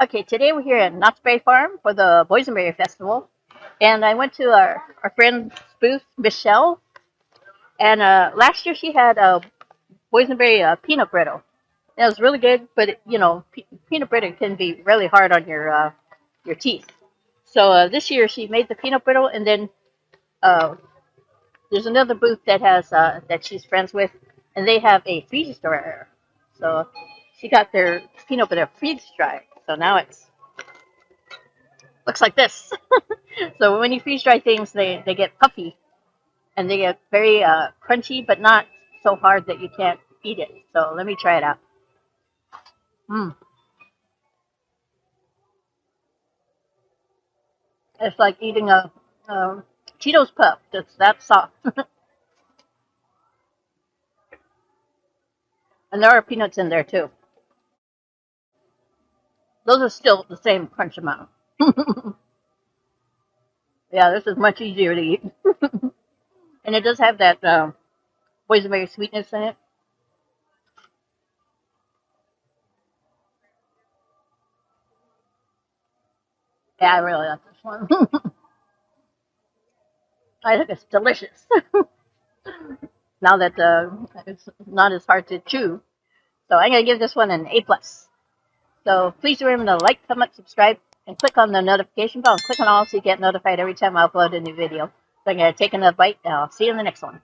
Okay, today we're here at Knott's Farm for the Boysenberry Festival. And I went to our friend's booth, Michelle. And last year she had a Boysenberry peanut brittle. It was really good, but peanut brittle can be really hard on your teeth. So this year she made the peanut brittle, and then uh, there's another booth that has that she's friends with, and they have a freeze dryer. So she got their peanut butter freeze dried. So now it's looks like this. So when you freeze dry things, they get puffy and they get very crunchy, but not so hard that you can't eat it. So let me try it out. Mm. It's like eating a Cheetos puff. It's that soft. And there are peanuts in there too. Those are still the same crunch amount. Yeah, this is much easier to eat. And it does have that boysenberry sweetness in it. Yeah, I really like this one. I think it's delicious. Now that it's not as hard to chew. So I'm going to give this one an A+. So please remember to like, comment, subscribe, and click on the notification bell and click on all so you get notified every time I upload a new video. So I'm going to take another bite, and I'll see you in the next one.